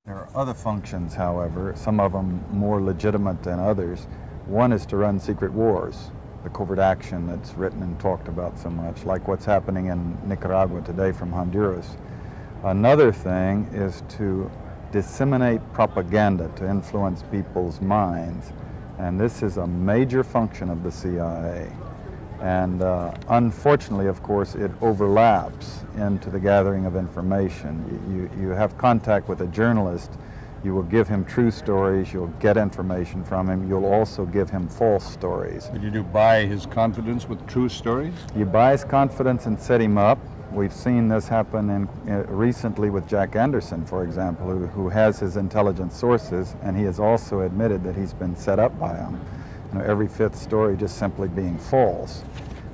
There are other functions, however, some of them more legitimate than others. One is to run secret wars, the covert action that's written and talked about so much, like what's happening in Nicaragua today from Honduras. Another thing is to disseminate propaganda to influence people's minds, and this is a major function of the CIA. And unfortunately, of course, it overlaps into the gathering of information. You have contact with a journalist, you will give him true stories, you'll get information from him, you'll also give him false stories. But you do buy his confidence with true stories? You buy his confidence and set him up. We've seen this happen recently with Jack Anderson, for example, who has his intelligence sources, and he has also admitted that he's been set up by them. Every fifth story just simply being false.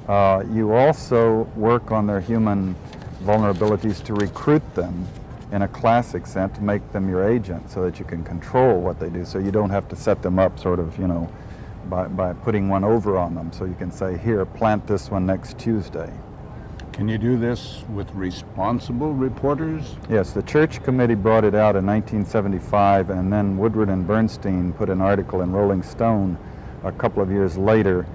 You also work on their human vulnerabilities to recruit them in a classic sense, to make them your agent so that you can control what they do, so you don't have to set them up sort of, by putting one over on them. So you can say, here, plant this one next Tuesday. Can you do this with responsible reporters? Yes, the Church Committee brought it out in 1975, and then Woodward and Bernstein put an article in Rolling Stone a couple of years later.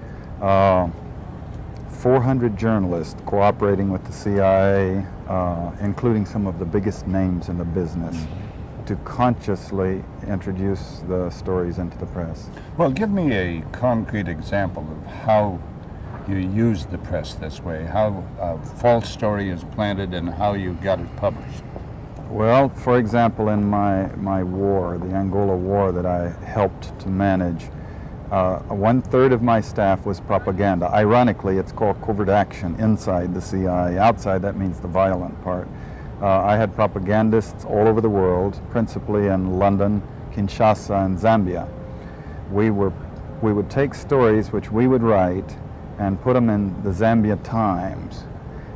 400 journalists cooperating with the CIA, including some of the biggest names in the business, to consciously introduce the stories into the press. Well, give me a concrete example of how you use the press this way, how a false story is planted and how you got it published. Well, for example, in my war, the Angola War that I helped to manage, 1/3 of my staff was propaganda. Ironically, it's called covert action inside the CIA. Outside, that means the violent part. I had propagandists all over the world, principally in London, Kinshasa, and Zambia. We would take stories which we would write and put them in the Zambia Times,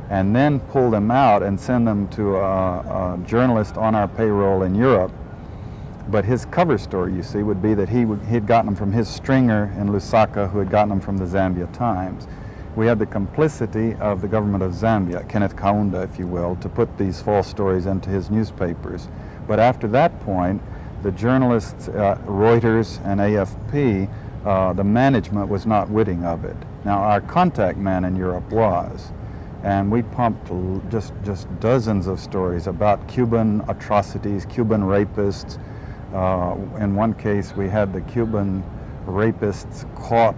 and then pull them out and send them to a journalist on our payroll in Europe. But his cover story, you see, would be that he had gotten them from his stringer in Lusaka, who had gotten them from the Zambia Times. We had the complicity of the government of Zambia, Kenneth Kaunda, if you will, to put these false stories into his newspapers. But after that point, the journalists, Reuters and AFP, the management was not witting of it. Now, our contact man in Europe was, and we pumped just dozens of stories about Cuban atrocities, Cuban rapists. In one case, we had the Cuban rapists caught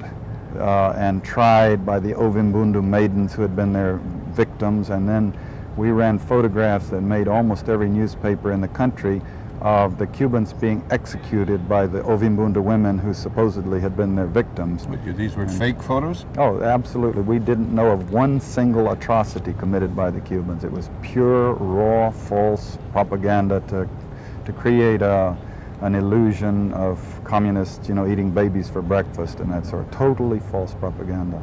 and tried by the Ovimbundu maidens who had been their victims, and then we ran photographs that made almost every newspaper in the country of the Cubans being executed by the Ovimbundu women who supposedly had been their victims. But these were fake photos? Oh, absolutely. We didn't know of one single atrocity committed by the Cubans. It was pure, raw, false propaganda to create an illusion of communists, eating babies for breakfast and that sort of totally false propaganda.